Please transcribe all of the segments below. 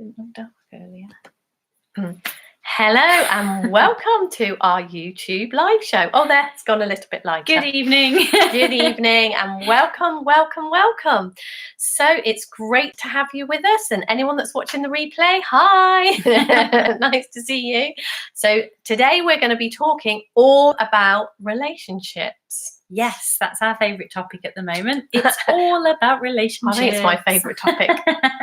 Didn't look dark earlier. Hello and welcome to our YouTube live show. Oh, there, it's gone a little bit lighter. Good evening. Good evening and welcome. So it's great to have you with us, and anyone that's watching the replay, hi. Nice to see you. So today we're going to be talking all about relationships. Yes, that's our favourite topic at the moment. It's all about relationships. I think it's my favourite topic,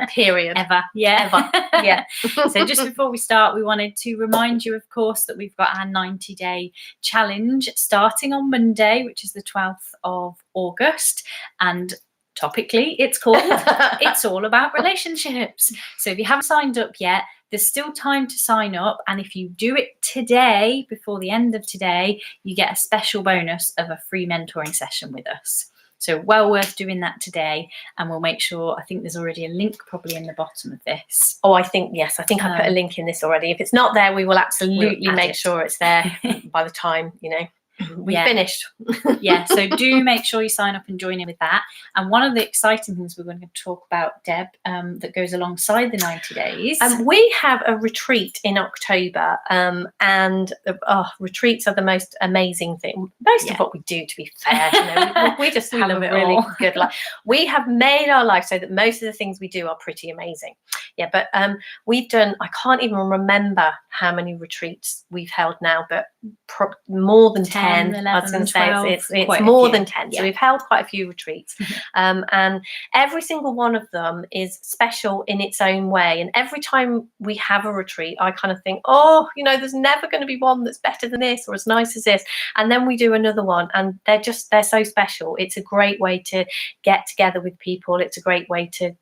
period. Ever. Yeah. Ever. Yeah. So just before we start, we wanted to remind you, of course, that we've got our 90-day challenge starting on Monday, which is the 12th of August. And topically, it's called It's All About Relationships. So if you haven't signed up yet, there's still time to sign up, and if you do it today, before the end of today, you get a special bonus of a free mentoring session with us. So well worth doing that today, and we'll make sure, I think there's already a link probably in the bottom of this. Oh, I think, yes, I think I put a link in this already. If it's not there, we will absolutely make sure it's there by the time, we've finished. Yeah, so do make sure you sign up and join in with that. And one of the exciting things we're going to talk about, Deb, that goes alongside the 90 days. We have a retreat in October, and retreats are the most amazing thing. Most of what we do, to be fair, we just have a really good life. We have made our life so that most of the things we do are pretty amazing. Yeah, but we've done, I can't even remember how many retreats we've held now, but more than 10. 11, I was going to say 12, it's more than 10. Yeah. So we've held quite a few retreats, and every single one of them is special in its own way. And every time we have a retreat, I kind of think, there's never going to be one that's better than this or as nice as this. And then we do another one, and they're so special. It's a great way to get together with people. It's a great way to,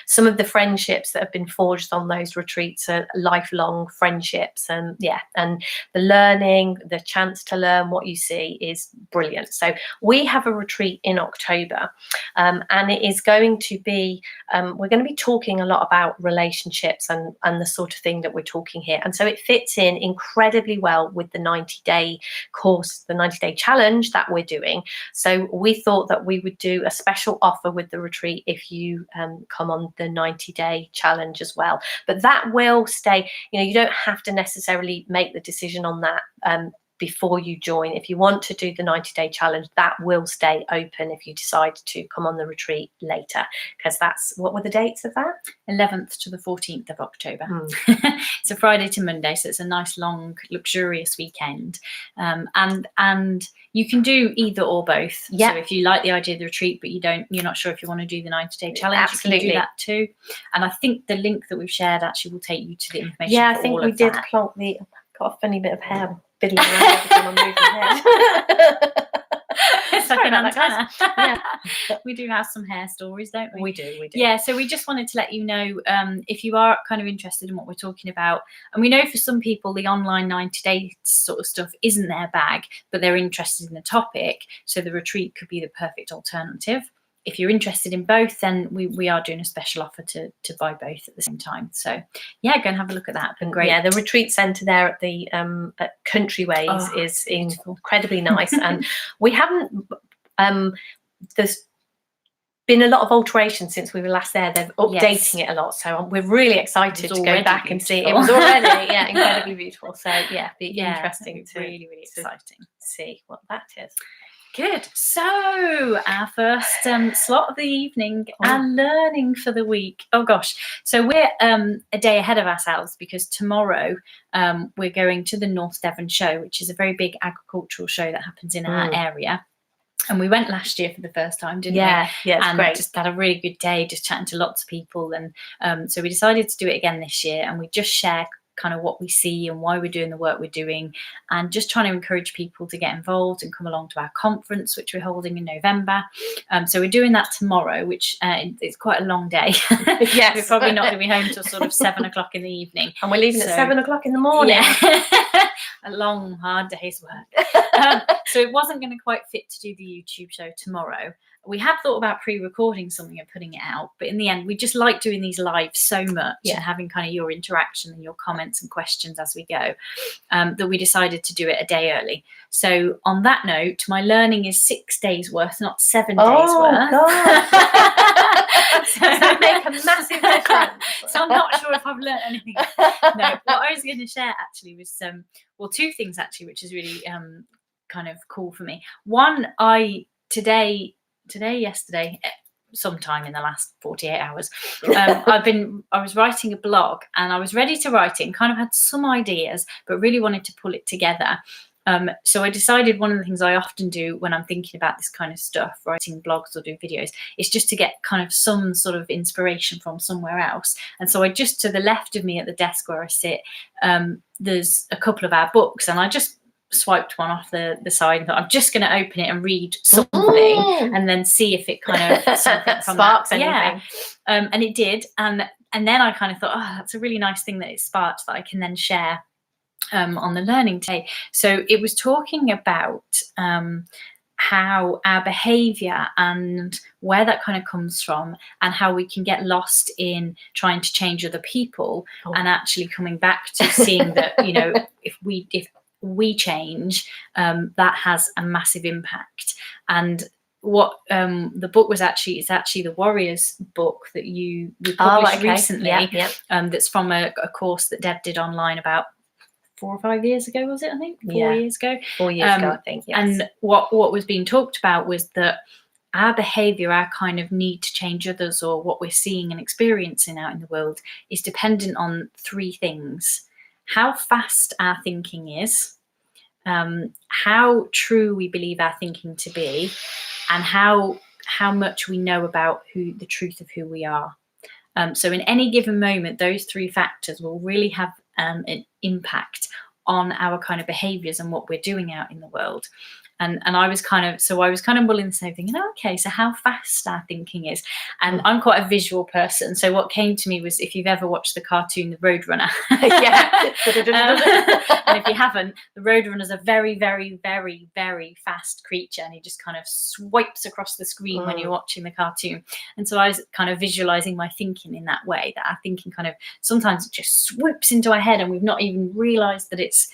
some of the friendships that have been forged on those retreats are lifelong friendships, and the learning, the chance to learn what you see is brilliant. So we have a retreat in October, and it is going to be, we're going to be talking a lot about relationships and the sort of thing that we're talking here. And so it fits in incredibly well with the 90-day course, the 90-day challenge that we're doing. So we thought that we would do a special offer with the retreat if you come on the 90-day challenge as well. But that will stay, you don't have to necessarily make the decision on that before you join. If you want to do the 90-day challenge, that will stay open if you decide to come on the retreat later, because what were the dates of that? 11th to the 14th of October. It's a Friday to Monday, so it's a nice long luxurious weekend, and you can do either or both. So if you like the idea of the retreat but you're not sure if you want to do the 90-day challenge, absolutely, you can do that too. And I think the link that we've shared actually will take you to the information. I think we did plonk got a funny bit of hair fiddling around every time I'm moving head. It's like an antenna. Yeah. We do have some hair stories, don't we? We do. Yeah, so we just wanted to let you know, if you are kind of interested in what we're talking about, and we know for some people the online 90-day sort of stuff isn't their bag, but they're interested in the topic, so the retreat could be the perfect alternative. If you're interested in both, then we are doing a special offer to buy both at the same time. So go and have a look at that. Been great. Yeah, the retreat centre there at the at Countryways is incredibly nice, and we haven't. There's been a lot of alterations since we were last there. They're updating it a lot, so we're really excited to go back and see. It was already incredibly beautiful. So be interesting to really exciting see what that is. Good. So our first slot of the evening, our learning for the week. Oh gosh. So we're a day ahead of ourselves, because tomorrow we're going to the North Devon show, which is a very big agricultural show that happens in our area. And we went last year for the first time, didn't we? Yeah, it's and great. Just had a really good day, just chatting to lots of people. And so we decided to do it again this year, and we just share kind of what we see and why we're doing the work we're doing, and just trying to encourage people to get involved and come along to our conference, which we're holding in November. So we're doing that tomorrow, which it's quite a long day. Yes. We're probably not going to be home till sort of 7 o'clock in the evening. And we're leaving at 7 o'clock in the morning. Yeah. A long, hard day's work. So it wasn't going to quite fit to do the YouTube show tomorrow. We had thought about pre-recording something and putting it out, but in the end, we just like doing these live so much and having kind of your interaction and your comments and questions as we go, that we decided to do it a day early. So on that note, my learning is 6 days worth, not 7 days worth. God. Does that make a massive difference? So I'm not sure if I've learned anything. No, what I was going to share actually was two things actually, which is really kind of cool for me. One, yesterday, sometime in the last 48 hours, I was writing a blog, and I was ready to write it and kind of had some ideas, but really wanted to pull it together. So I decided one of the things I often do when I'm thinking about this kind of stuff, writing blogs or doing videos, is just to get kind of some sort of inspiration from somewhere else. And so just to the left of me at the desk where I sit, there's a couple of our books, and I just swiped one off the side and thought, I'm just going to open it and read something and then see if it kind of something from sparks that. anything. Yeah. And it did. And then I kind of thought, oh, that's a really nice thing that it sparked that I can then share on the learning day. So it was talking about how our behavior and where that kind of comes from, and how we can get lost in trying to change other people, and actually coming back to seeing that, if we change, that has a massive impact. And what the book was actually, it's actually the Warriors book that we published recently. That's from a course that Deb did online about 4 or 5 years ago, was it? I think 4 years ago. 4 years ago, I think. Yes. And what was being talked about was that our behavior, our kind of need to change others, or what we're seeing and experiencing out in the world, is dependent on 3 things: how fast our thinking is, how true we believe our thinking to be, and how much we know about the truth of who we are. So in any given moment, those 3 factors will really have an impact on our kind of behaviors and what we're doing out in the world. And I was kind of mulling the same thing, okay, so how fast our thinking is. And I'm quite a visual person, so what came to me was, if you've ever watched the cartoon The Roadrunner, and if you haven't, the Roadrunner's a very, very, very, very fast creature, and he just kind of swipes across the screen when you're watching the cartoon. And so I was kind of visualizing my thinking in that way, that our thinking kind of sometimes just swoops into our head and we've not even realized that it's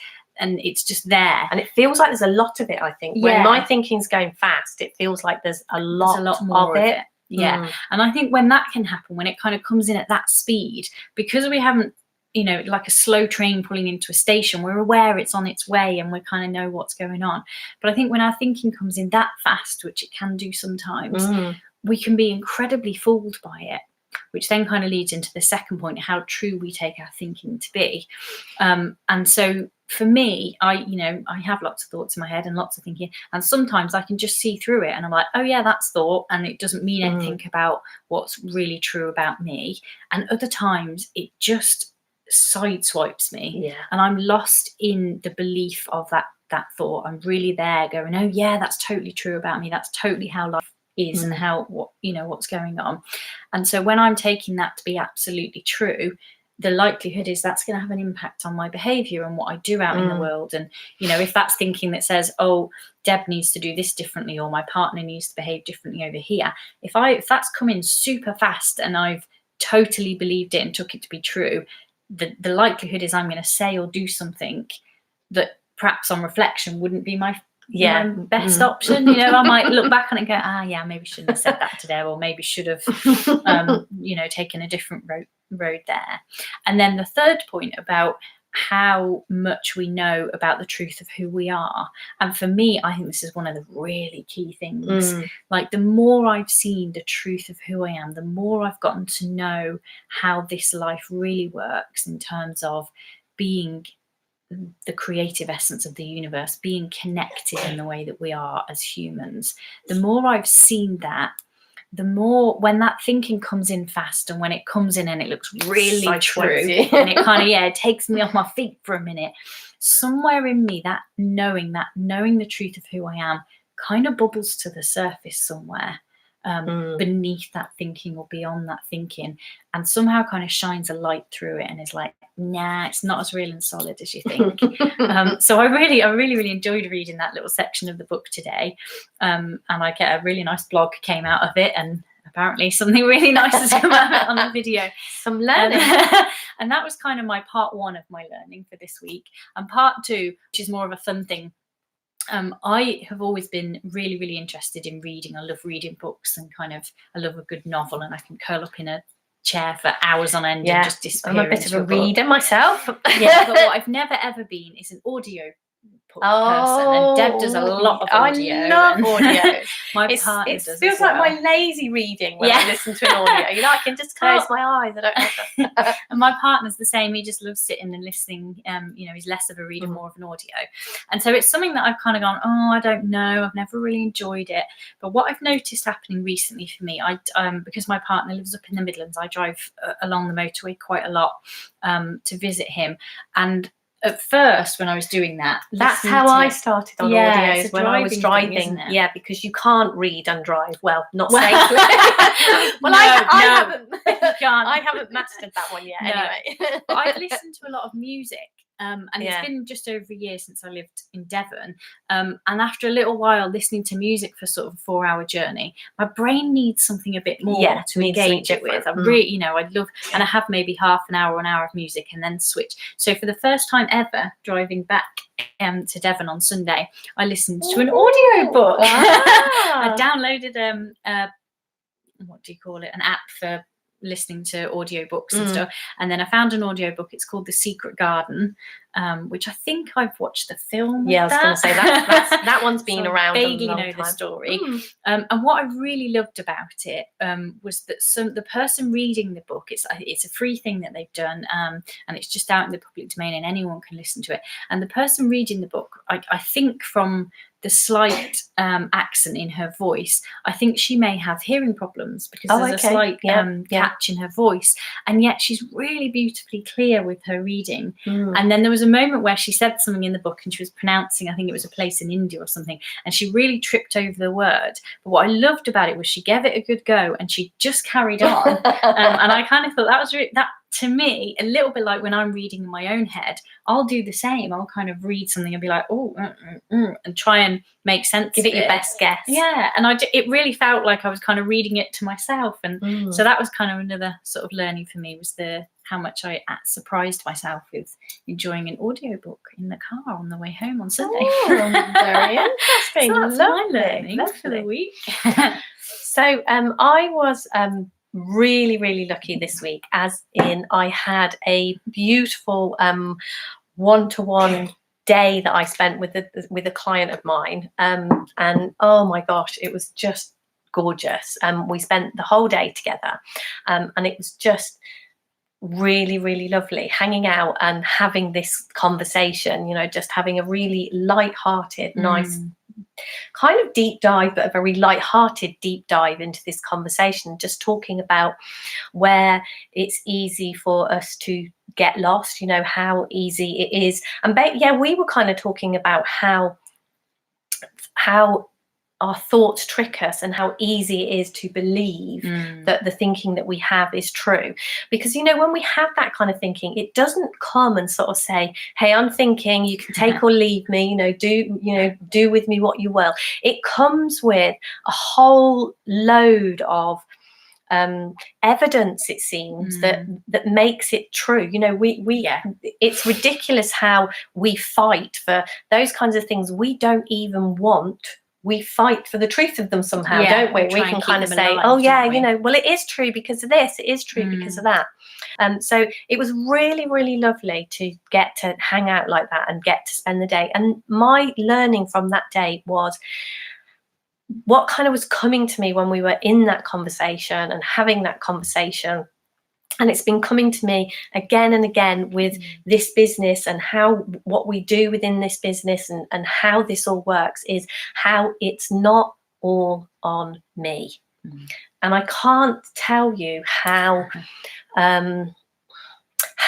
just there. And it feels like there's a lot of it, I think. When my thinking's going fast, it feels like there's a lot more of it. Yeah. And I think when that can happen, when it kind of comes in at that speed, because we haven't, like a slow train pulling into a station, we're aware it's on its way and we kind of know what's going on. But I think when our thinking comes in that fast, which it can do sometimes, we can be incredibly fooled by it, which then kind of leads into the second point, how true we take our thinking to be. And so for me, I have lots of thoughts in my head and lots of thinking, and sometimes I can just see through it and I'm like, oh yeah, that's thought, and it doesn't mean anything about what's really true about me. And other times it just sideswipes me, and I'm lost in the belief of that thought. I'm really there going, oh yeah, that's totally true about me, that's totally how life is and what's going on. And so when I'm taking that to be absolutely true, the likelihood is that's going to have an impact on my behavior and what I do out in the world. And if that's thinking that says, oh, Deb needs to do this differently, or my partner needs to behave differently over here, if that's coming super fast and I've totally believed it and took it to be true, the likelihood is I'm going to say or do something that perhaps on reflection wouldn't be my best option. I might look back on it and go, yeah, maybe shouldn't have said that today, or maybe should have taken a different road there. And then the third point about how much we know about the truth of who we are, and for me, I think this is one of the really key things. Like, the more I've seen the truth of who I am, the more I've gotten to know how this life really works in terms of being the creative essence of the universe, being connected in the way that we are as humans. The more I've seen that, the more, when that thinking comes in fast, and when it comes in and it looks really true, and it kind of it takes me off my feet for a minute, somewhere in me, that knowing the truth of who I am kind of bubbles to the surface somewhere, beneath that thinking or beyond that thinking, and somehow kind of shines a light through it and is like, nah, it's not as real and solid as you think. So I really enjoyed reading that little section of the book today, and I get a really nice blog came out of it, and apparently something really nice has come out of it on the video. Some learning. And that was kind of my part 1 of my learning for this week. And part 2, which is more of a fun thing, I have always been really, really interested in reading. I love reading books, and I love a good novel, and I can curl up in a chair for hours on end Yeah, and just disappear. I'm a bit of into a book. reader myself. Yeah, but what I've never ever been is an audio person, and Deb does a lot of audio. I love audio. My partner It does feels as well. like my lazy reading when I listen to an audio. You know, I can just close my eyes. I don't have to. And my partner's the same. He just loves sitting and listening. You know, he's less of a reader, more of an audio. And so it's something that I've kind of gone, oh, I don't know. I've never really enjoyed it. But what I've noticed happening recently for me, because my partner lives up in the Midlands, I drive along the motorway quite a lot to visit him. And at first, when I was doing that, that's how I started on audios when I was driving. Thing, yeah, because you can't read and drive. Well, not safely. Well, I haven't mastered that one yet. Anyway, but I've listened to a lot of music. And it's been just over a year since I lived in Devon. And after a little while listening to music for sort of a 4-hour journey, my brain needs something a bit more to engage it with. I really, you know, I'd love, and I have maybe half an hour of music and then switch. So for the first time ever driving back to Devon on Sunday, I listened to an audio book. I downloaded what do you call it? An app for listening to audiobooks and stuff, and then I found an audiobook. It's called The Secret Garden, which I think I've watched the film. I was going to say that one's been so around. Vaguely know the story. And what I really loved about it was that the person reading the book, it's a free thing that they've done, and it's just out in the public domain, and anyone can listen to it. And the person reading the book, I think from the slight accent in her voice, I think she may have hearing problems, because there's a slight catch in her voice, and yet she's really beautifully clear with her reading. And then there was a moment where she said something in the book and she was pronouncing, I think it was a place in India or something, and she really tripped over the word. But what I loved about it was she gave it a good go and she just carried on. And I kind of thought that was that, to me, a little bit like when I'm reading in my own head, I'll do the same. I'll kind of read something and be like, and try and make sense. Give it your best guess. Yeah, and it really felt like I was kind of reading it to myself, and so that was kind of another sort of learning for me, was how much I surprised myself with enjoying an audiobook in the car on the way home on Sunday. Very interesting. So that's my learning for the week. So I was really, really lucky this week, as in I had a beautiful one-to-one day that I spent with a client of mine, and oh my gosh, it was just gorgeous. We spent the whole day together, and it was just really, really lovely hanging out and having this conversation, you know, just having a really light-hearted, nice kind of deep dive, but a very light-hearted deep dive into this conversation, just talking about where it's easy for us to get lost, you know, how easy it is. And we were kind of talking about how our thoughts trick us, and how easy it is to believe that the thinking that we have is true. Because, you know, when we have that kind of thinking, it doesn't come and sort of say, hey, I'm thinking, you can take or leave me, do with me what you will. It comes with a whole load of evidence, it seems, that makes it true. You know, it's ridiculous how we fight for those kinds of things we don't even want. We fight for the truth of them somehow, don't we? We can kind of say, oh yeah, you know, well, it is true because of this, it is true because of that. So it was really, really lovely to get to hang out like that and get to spend the day. And my learning from that day was what kind of was coming to me when we were in that conversation and having that conversation. And it's been coming to me again and again with this business, and what we do within this business, and how this all works, is how it's not all on me. And I can't tell you how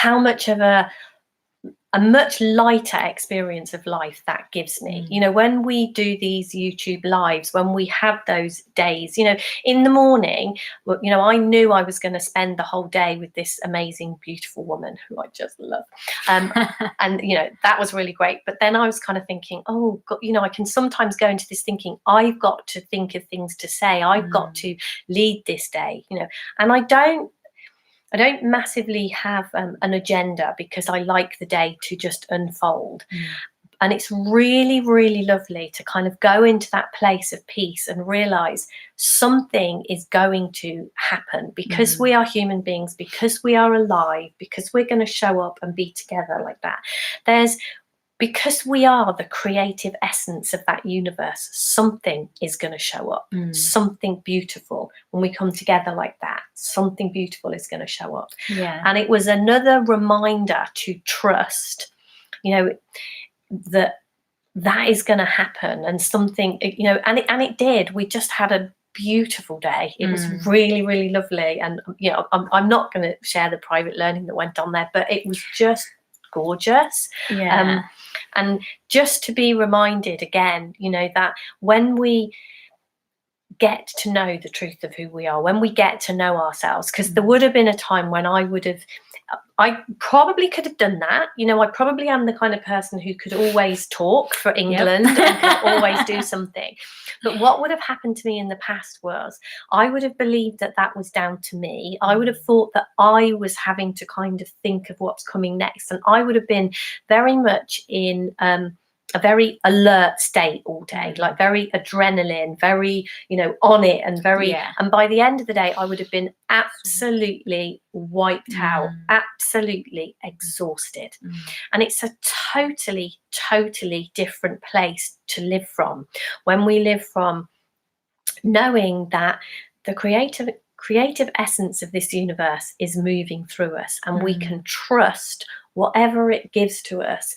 much of a much lighter experience of life that gives me. You know, when we do these YouTube lives, when we have those days, you know, in the morning, you know, I knew I was going to spend the whole day with this amazing, beautiful woman who I just love. And, you know, that was really great. But then I was kind of thinking, oh, God, you know, I can sometimes go into this thinking, I've got to think of things to say. I've got to lead this day, you know, and I don't massively have an agenda, because I like the day to just unfold. And it's really, really lovely to kind of go into that place of peace and realize something is going to happen because we are human beings, because we are alive, because we're going to show up and be together like that. Because we are the creative essence of that universe, something is going to show up, something beautiful. When we come together like that, something beautiful is going to show up. And it was another reminder to trust, that is going to happen, and something, and it did. We just had a beautiful day. It was really, really lovely. And I'm not going to share the private learning that went on there, but it was just gorgeous. And just to be reminded again, that when we get to know the truth of who we are, when we get to know ourselves, because there would have been a time when I probably could have done that. I probably am the kind of person who could always talk for England and could always do something. But what would have happened to me in the past was I would have believed that was down to me. I would have thought that I was having to kind of think of what's coming next. And I would have been very much in a very alert state all day, like very adrenaline, very, on it, and very, and by the end of the day, I would have been absolutely wiped out, absolutely exhausted. And it's a totally, totally different place to live from when we live from knowing that the creative essence of this universe is moving through us, and we can trust whatever it gives to us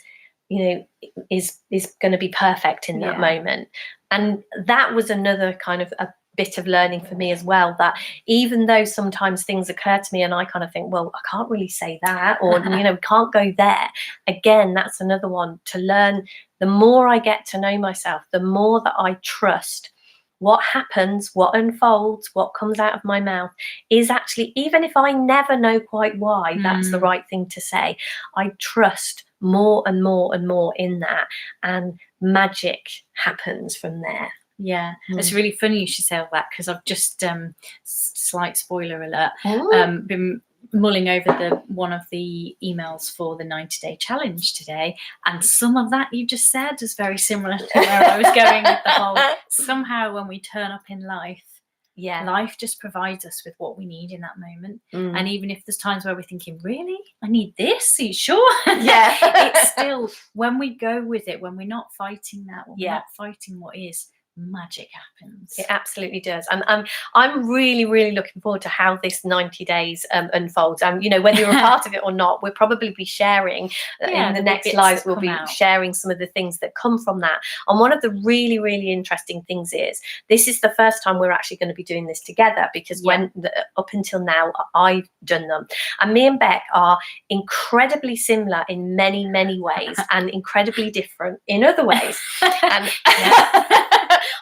is going to be perfect in that moment. And that was another kind of a bit of learning for me as well, that even though sometimes things occur to me and I kind of think, well, I can't really say that, or can't go there, again, that's another one to learn. The more I get to know myself, the more that I trust what happens, what unfolds, what comes out of my mouth is actually, even if I never know quite why that's the right thing to say, I trust more and more and more in that, and magic happens from there. It's really funny you should say all that, because I've just slight spoiler alert, been mulling over one of the emails for the 90-day challenge today, and some of that you just said is very similar to where I was going with the whole somehow when we turn up in life, life just provides us with what we need in that moment. And even if there's times where we're thinking, really, I need this, are you sure? It's still, when we go with it, when we're not fighting that, when we're not fighting what is, magic happens. It absolutely does. And I'm really, really looking forward to how this 90 days unfolds. And whether you're a part of it or not, we'll probably be sharing in the next lives, we'll be sharing some of the things that come from that. And one of the really, really interesting things is this is the first time we're actually going to be doing this together, because up until now I've done them, and me and Bec are incredibly similar in many, many ways and incredibly different in other ways. And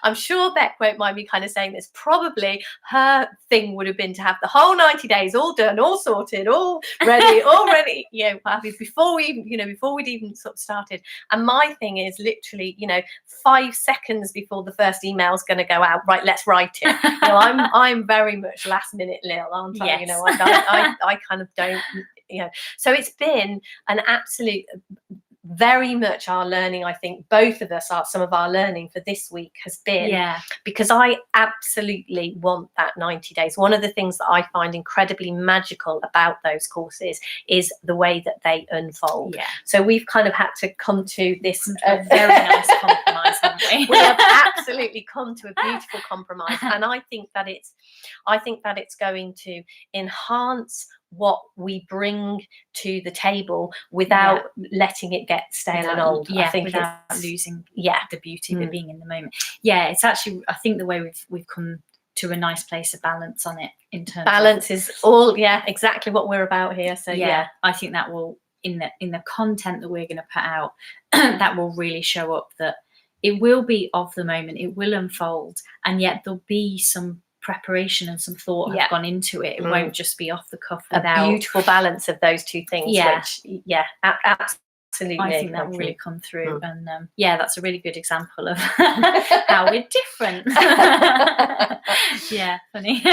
I'm sure Bec won't mind me kind of saying this. Probably her thing would have been to have the whole 90 days all done, all sorted, all ready, before we'd even sort of started. And my thing is literally, 5 seconds before the first email is going to go out, right, let's write it. I'm very much last minute Lil, aren't I? Yes. I kind of don't, so it's been an absolute, very much our learning. I think both of us some of our learning for this week has been because I absolutely want that 90 days. One of the things that I find incredibly magical about those courses is the way that they unfold. So we've kind of had to come to this very nice compromise, haven't we? We have absolutely come to a beautiful compromise, and I think that it's going to enhance what we bring to the table without letting it get stale and old. I think without losing the beauty of it being in the moment. It's actually, I think the way we've come to a nice place of balance on it, in terms balance is all exactly what we're about here. So I think that will, in the content that we're going to put out, that will really show up, that it will be of the moment, it will unfold, and yet there'll be some preparation and some thought have gone into it. It won't just be off the cuff without a beautiful balance of those two things. Which Absolutely. I think that will really come through. Mm. And yeah, that's a really good example of how we're different. Yeah, funny.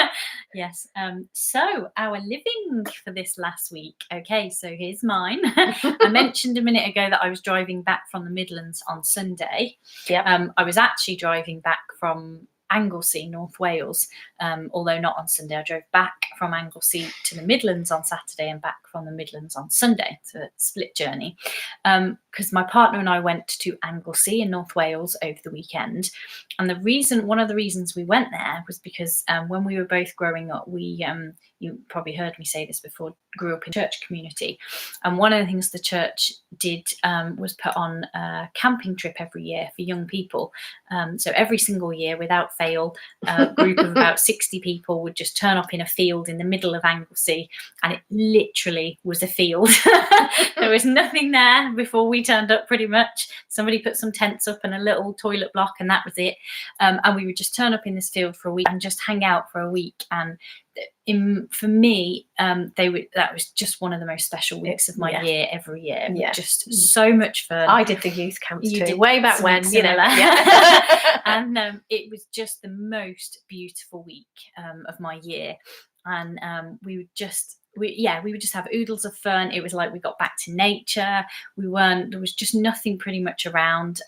Yes. So our living for this last week. Okay, so here's mine. I mentioned a minute ago that I was driving back from the Midlands on Sunday. Yeah. I was actually driving back from Anglesey, North Wales, although not on Sunday. I drove back from Anglesey to the Midlands on Saturday and back from the Midlands on Sunday. It's a split journey because my partner and I went to Anglesey in North Wales over the weekend. And one of the reasons we went there was because when we were both growing up, you probably heard me say this before, grew up in church community. And one of the things the church did was put on a camping trip every year for young people. So every single year, without fail, a group of about 60 people would just turn up in a field in the middle of Anglesey, and it literally was a field. There was nothing there before we turned up, pretty much. Somebody put some tents up and a little toilet block, and that was it. And we would just turn up in this field for a week and just hang out for a week. And for me, that was just one of the most special weeks of my year every year. Yeah. Just so much fun. I did the youth camps You too, did way back when, similar. Yeah. And it was just the most beautiful week of my year. And we would just have oodles of fun. It was like we got back to nature. There was just nothing pretty much around.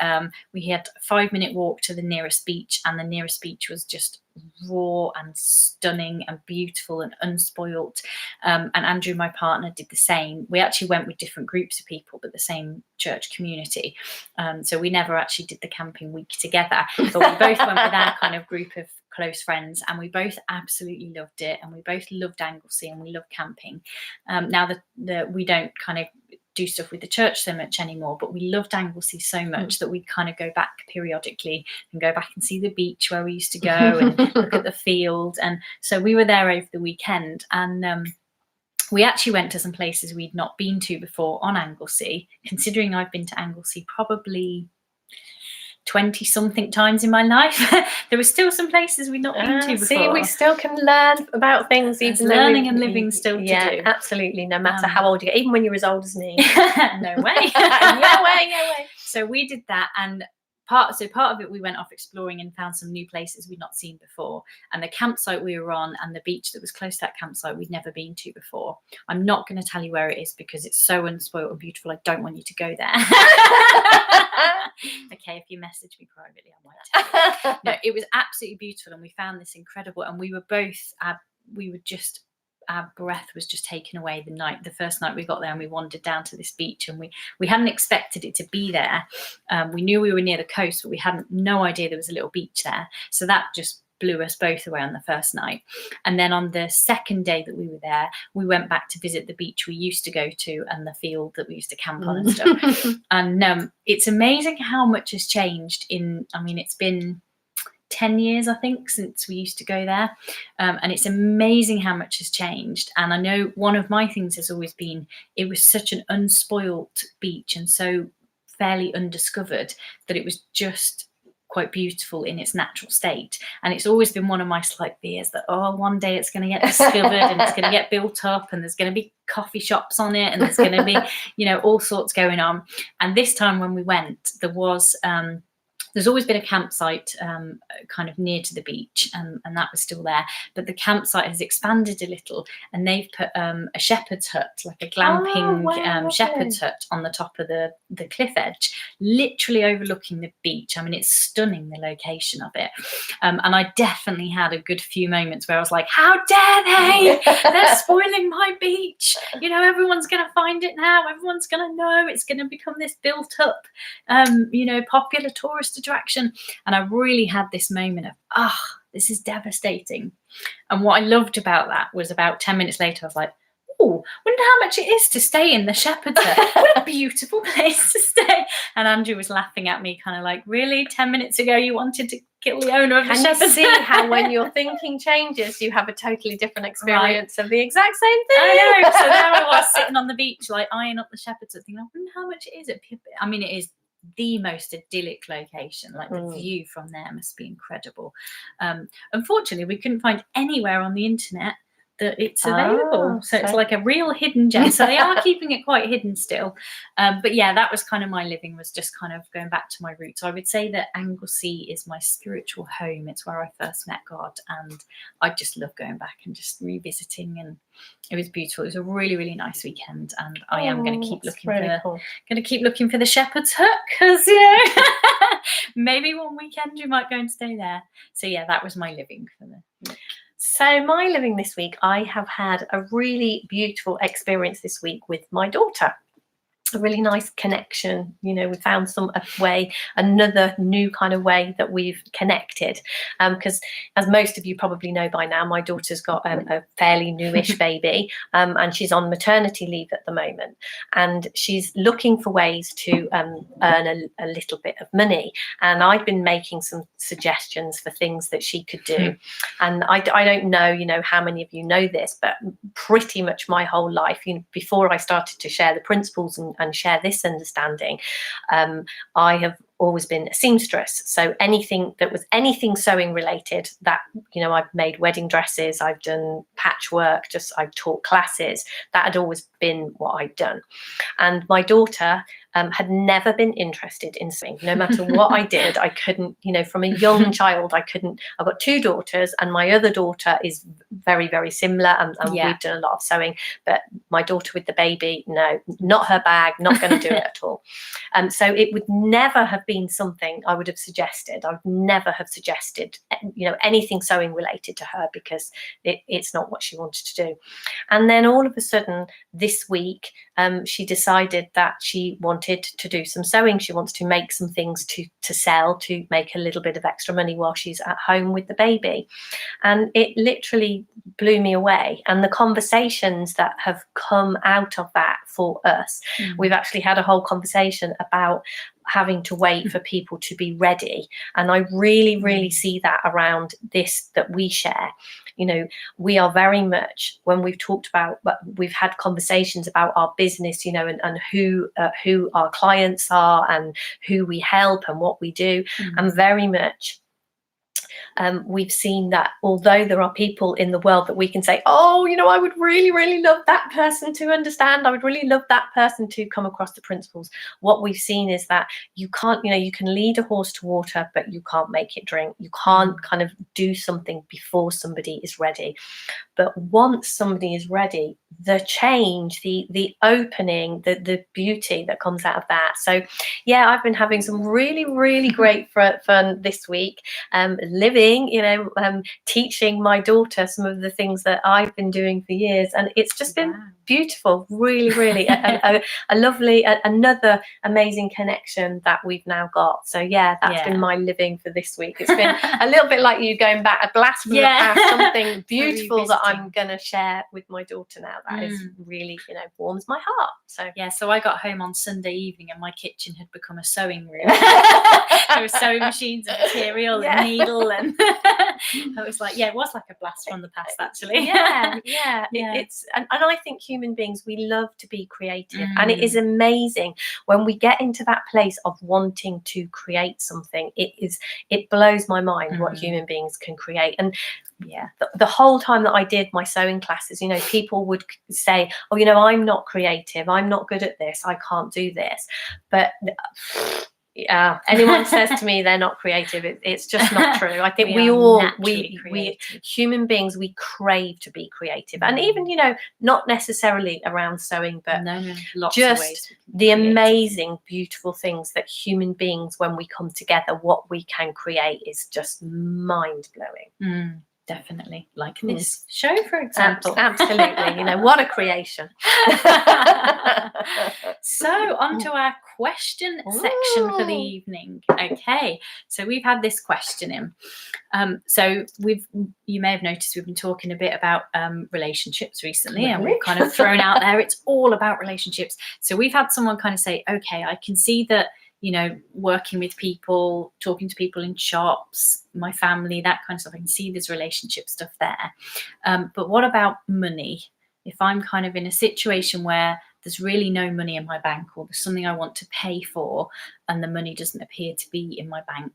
We had a 5-minute walk to the nearest beach, and the nearest beach was just raw and stunning and beautiful and unspoilt. And Andrew, my partner, did the same. We actually went with different groups of people, but the same church community. So we never actually did the camping week together, but we both went with our kind of group of close friends, and we both absolutely loved it, and we both loved Anglesey, and we love camping. Now that we don't kind of do stuff with the church so much anymore, but we loved Anglesey so much that we kind of go back periodically and go back and see the beach where we used to go and look at the field. And so we were there over the weekend, and we actually went to some places we'd not been to before on Anglesey, considering I've been to Anglesey probably 20 something times in my life. There were still some places we'd not been to before. See, we still can learn about things, even though learning and living still to do. Absolutely, no matter how old you get, even when you're as old as me. No way. No way. So we did that, and part of it, we went off exploring and found some new places we'd not seen before. And the campsite we were on and the beach that was close to that campsite we'd never been to before. I'm not going to tell you where it is because it's so unspoiled and beautiful. I don't want you to go there. Okay, if you message me privately, I might tell you. No, it was absolutely beautiful, and we found this incredible, and we were both our breath was just taken away the first night we got there, and we wandered down to this beach, and we hadn't expected it to be there. We knew we were near the coast, but we had no idea there was a little beach there. So that just blew us both away on the first night. And then on the second day that we were there, we went back to visit the beach we used to go to and the field that we used to camp on and stuff. And it's amazing how much has changed it's been 10 years, I think, since we used to go there. And it's amazing how much has changed. And I know one of my things has always been, it was such an unspoilt beach and so fairly undiscovered that it was just quite beautiful in its natural state. And it's always been one of my slight fears that, one day it's going to get discovered and it's going to get built up and there's going to be coffee shops on it and there's going to be, all sorts going on. And this time when we went, there's always been a campsite kind of near to the beach, and that was still there. But the campsite has expanded a little, and they've put a shepherd's hut, like a glamping shepherd's hut on the top of the cliff edge, literally overlooking the beach. It's stunning, the location of it. And I definitely had a good few moments where I was like, how dare they? They're spoiling my beach. Everyone's going to find it now. Everyone's going to know. It's going to become this built up, popular tourist attraction. And I really had this moment of, this is devastating. And what I loved about that was about 10 minutes later, I was like, wonder how much it is to stay in the shepherd's hut. What a beautiful place to stay. And Andrew was laughing at me, kind of like, really? 10 minutes ago you wanted to kill the owner of the shepherd's hut? And you see how when your thinking changes, you have a totally different experience of the exact same thing. I know. So there I was sitting on the beach, like eyeing up the shepherd's hut, thinking, I wonder how much it is. It is the most idyllic location. Like the view from there must be incredible. Unfortunately, we couldn't find anywhere on the internet that it's available. So it's so like a real hidden gem. So they are keeping it quite hidden still. But yeah, that was kind of my living, was just kind of going back to my roots. I would say that Anglesey is my spiritual home. It's where I first met God, and I just love going back and just revisiting, and it was beautiful. It was a really, really nice weekend, and I am going to keep looking for the shepherd's hook, because maybe one weekend you might go and stay there. So yeah, that was my living for the week. So my living this week, I have had a really beautiful experience this week with my daughter. A really nice connection. We found another new kind of way that we've connected, because as most of you probably know by now, my daughter's got a fairly newish baby, and she's on maternity leave at the moment, and she's looking for ways to earn a little bit of money, and I've been making some suggestions for things that she could do. And I don't know how many of you know this, but pretty much my whole life, before I started to share the principles and share this understanding, I have always been a seamstress. So anything sewing related, that I've made wedding dresses, I've done patchwork, I've taught classes, that had always been what I'd done. And my daughter had never been interested in sewing. No matter what I did, I couldn't, from a young child, I couldn't. I've got two daughters, and my other daughter is very, very similar, and we've done a lot of sewing, but my daughter with the baby, no, not her bag, not going to do it at all. So it would never have been something I would have suggested. I would never have suggested, anything sewing related to her, because it's not what she wanted to do. And then all of a sudden this week, she decided that she wanted to do some sewing. She wants to make some things to sell, to make a little bit of extra money while she's at home with the baby. And it literally blew me away. And the conversations that have come out of that for us, we've actually had a whole conversation about having to wait for people to be ready. And I really, really see that around this that we share. We are very much, when we've talked about, we've had conversations about our business, and who our clients are and who we help and what we do. And very much we've seen that although there are people in the world that we can say, oh, I would really, really love that person to understand. I would really love that person to come across the principles. What we've seen is that you can't, you can lead a horse to water, but you can't make it drink. You can't kind of do something before somebody is ready. But once somebody is ready, the change, the opening, the beauty that comes out of that. So yeah, I've been having some really, really great fun this week, living, teaching my daughter some of the things that I've been doing for years. And it's just been beautiful, really, really a lovely, another amazing connection that we've now got. So yeah, that's been my living for this week. It's been a little bit like you going back, a blast from the past, something beautiful that I'm going to share with my daughter now. That is really, warms my heart. So yeah, so I got home on Sunday evening and my kitchen had become a sewing room. There were sewing machines and material and needle, and it was like, it was like a blast from the past, actually. It's and I think human beings, we love to be creative, and it is amazing when we get into that place of wanting to create something. It blows my mind what human beings can create. And the whole time that I did my sewing classes, people would say, oh, I'm not creative, I'm not good at this, I can't do this. But anyone says to me they're not creative, it's just not true. I think we human beings, we crave to be creative, and even not necessarily around sewing, but lots just of ways the amazing, beautiful things that human beings, when we come together, what we can create is just mind blowing. Definitely, like this show, for example. Absolutely, what a creation. So on to our question section for the evening. Okay, so we've had this question in. So you may have noticed we've been talking a bit about relationships recently, and we've kind of thrown out there it's all about relationships. So we've had someone kind of say, okay, I can see that, working with people, talking to people in shops, my family, that kind of stuff, I can see there's relationship stuff there. But what about money? If I'm kind of in a situation where there's really no money in my bank, or there's something I want to pay for and the money doesn't appear to be in my bank,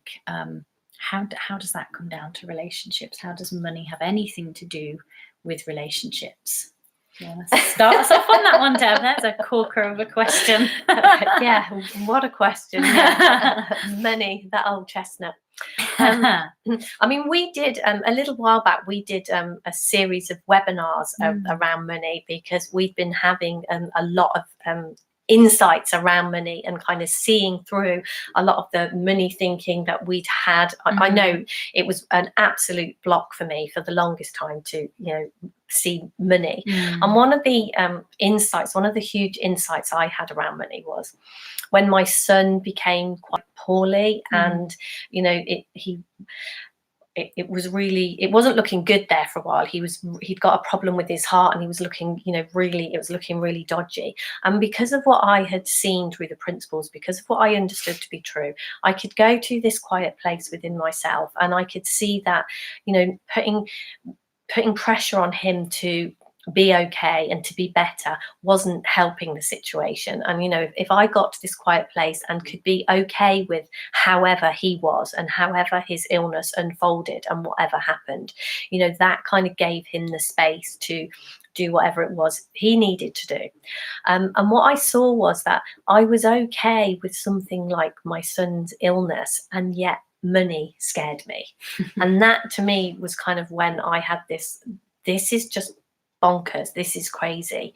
how does that come down to relationships? How does money have anything to do with relationships? You want to start us off on that one, Deb? That's a corker of a question. Yeah, what a question. Yeah. Money, that old chestnut. I mean, we did a little while back, we did a series of webinars around money, because we've been having a lot of insights around money and kind of seeing through a lot of the money thinking that we'd had. I know it was an absolute block for me for the longest time to, see money. And one of the insights, one of the huge insights I had around money was when my son became quite poorly, and it was really, it wasn't looking good there for a while. He'd got a problem with his heart, and he was looking, it was looking really dodgy. And because of what I had seen through the principles, because of what I understood to be true, I could go to this quiet place within myself, and I could see that, putting pressure on him to be okay and to be better wasn't helping the situation. And if I got to this quiet place and could be okay with however he was and however his illness unfolded and whatever happened, that kind of gave him the space to do whatever it was he needed to do. And what I saw was that I was okay with something like my son's illness, and yet money scared me. And that to me was kind of when I had this is just bonkers, this is crazy.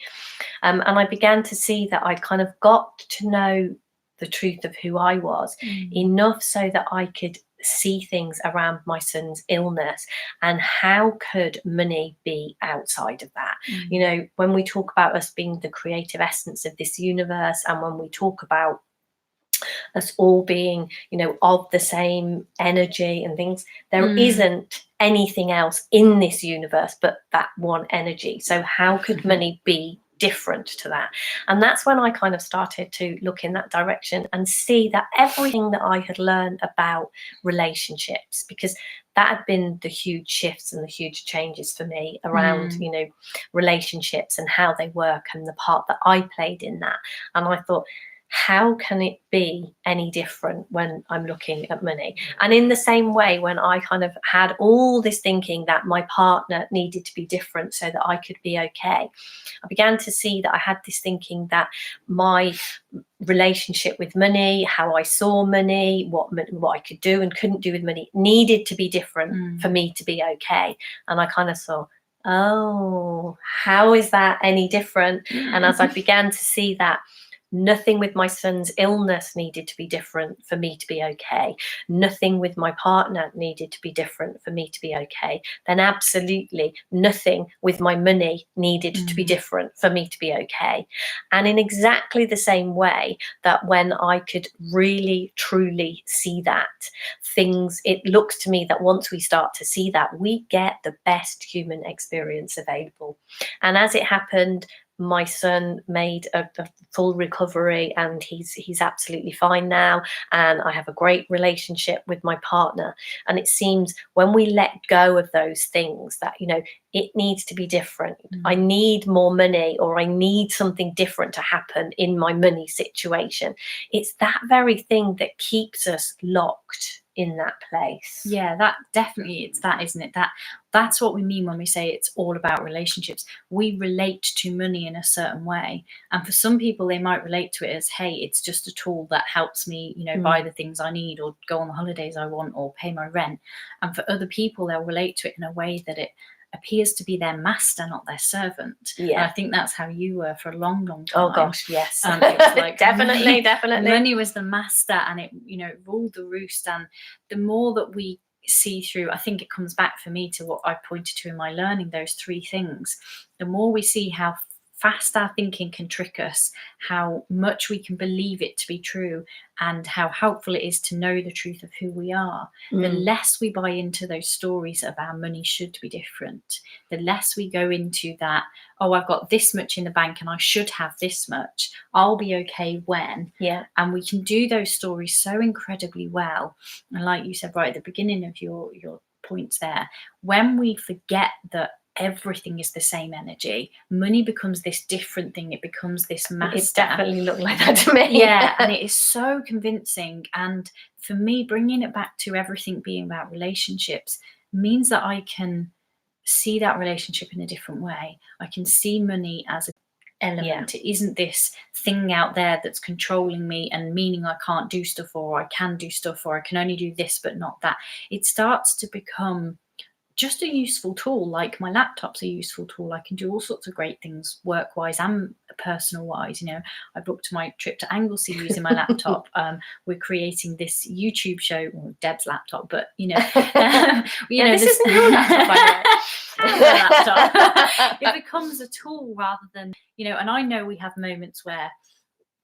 And I began to see that I kind of got to know the truth of who I was enough so that I could see things around my son's illness, and how could money be outside of that. When we talk about us being the creative essence of this universe, and when we talk about us all being, of the same energy and things, there isn't anything else in this universe but that one energy. So how could money be different to that? And that's when I kind of started to look in that direction and see that everything that I had learned about relationships, because that had been the huge shifts and the huge changes for me around, relationships and how they work, and the part that I played in that. And I thought, how can it be any different when I'm looking at money? And in the same way, when I kind of had all this thinking that my partner needed to be different so that I could be okay, I began to see that I had this thinking that my relationship with money, how I saw money, what I could do and couldn't do with money, needed to be different for me to be okay. And I kind of saw, oh, how is that any different? And as I began to see that nothing with my son's illness needed to be different for me to be okay, nothing with my partner needed to be different for me to be okay, then absolutely nothing with my money needed to be different for me to be okay. And in exactly the same way that when I could really truly see that, it looks to me that once we start to see that, we get the best human experience available. And as it happened, my son made a full recovery, and he's absolutely fine now, and I have a great relationship with my partner. And it seems when we let go of those things that it needs to be different, I need more money, or I need something different to happen in my money situation, it's that very thing that keeps us locked in that place. Yeah, that definitely, it's that, isn't it? That's what we mean when we say it's all about relationships. We relate to money in a certain way, and for some people they might relate to it as, hey, it's just a tool that helps me buy the things I need, or go on the holidays I want, or pay my rent. And for other people, they'll relate to it in a way that it appears to be their master, not their servant. Yeah. And I think that's how you were for a long time. Oh gosh, yes. It was like definitely money was the master, and it ruled the roost. And the more that we see through, I think it comes back for me to what I pointed to in my learning, those three things. The more we see how fast our thinking can trick us, how much we can believe it to be true, and how helpful it is to know the truth of who we are, the less we buy into those stories of our money should be different, the less we go into that, oh, I've got this much in the bank and I should have this much, I'll be okay when. Yeah. And we can do those stories so incredibly well. And like you said right at the beginning of your points there, when we forget that everything is the same energy, money becomes this different thing, it becomes this master. It definitely looked like that to me. Yeah, and it is so convincing. And for me, bringing it back to everything being about relationships means that I can see that relationship in a different way. I can see money as an element. It isn't this thing out there that's controlling me and meaning I can't do stuff, or I can do stuff, or I can only do this but not that. It starts to become just a useful tool. Like my laptop's a useful tool. I can do all sorts of great things work-wise and personal-wise. I booked my trip to Anglesey using my laptop. We're creating this YouTube show, well, Deb's laptop, but this this isn't your laptop, by the way. laptop. It becomes a tool rather than, and I know we have moments where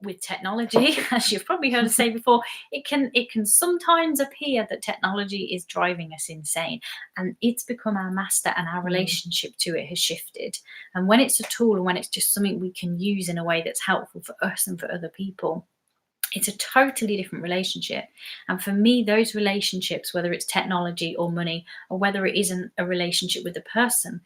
with technology, as you've probably heard us say before, it can sometimes appear that technology is driving us insane, and it's become our master, and our relationship to it has shifted. And when it's a tool, and when it's just something we can use in a way that's helpful for us and for other people, it's a totally different relationship. And for me, those relationships, whether it's technology or money, or whether it isn't a relationship with a person,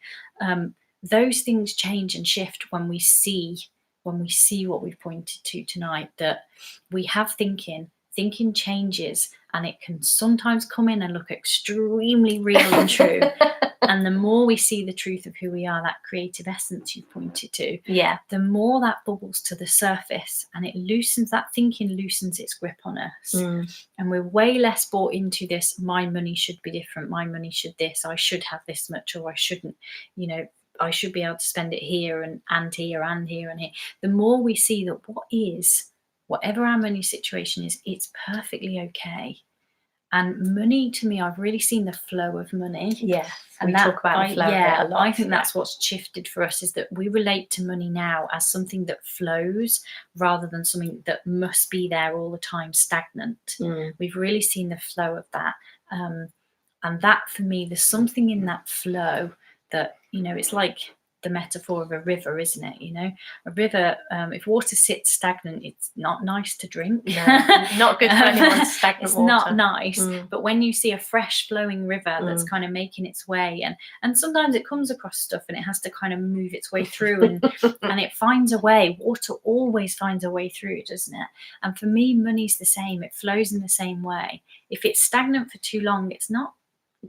those things change and shift when we see what we've pointed to tonight, that we have thinking changes, and it can sometimes come in and look extremely real and true. And the more we see the truth of who we are, that creative essence you've pointed to, the more that bubbles to the surface, and it loosens its grip on us. And we're way less bought into this, my money should be different, my money should this, I should have this much, or I shouldn't, I should be able to spend it here and here and here and here. The more we see that whatever our money situation is, it's perfectly okay. And money, to me, I've really seen the flow of money. Yeah, and we talk about the flow of it a lot. I think that's what's shifted for us, is that we relate to money now as something that flows rather than something that must be there all the time, stagnant. We've really seen the flow of that. And that, for me, there's something in that flow that, it's like the metaphor of a river, isn't it? A river, if water sits stagnant, it's not nice to drink. No, not good for anyone's stagnant it's water. Not nice. But when you see a fresh flowing river that's kind of making its way, and sometimes it comes across stuff and it has to kind of move its way through, and it finds a way. Water always finds a way through, doesn't it? And for me, money's the same. It flows in the same way. If it's stagnant for too long, it's not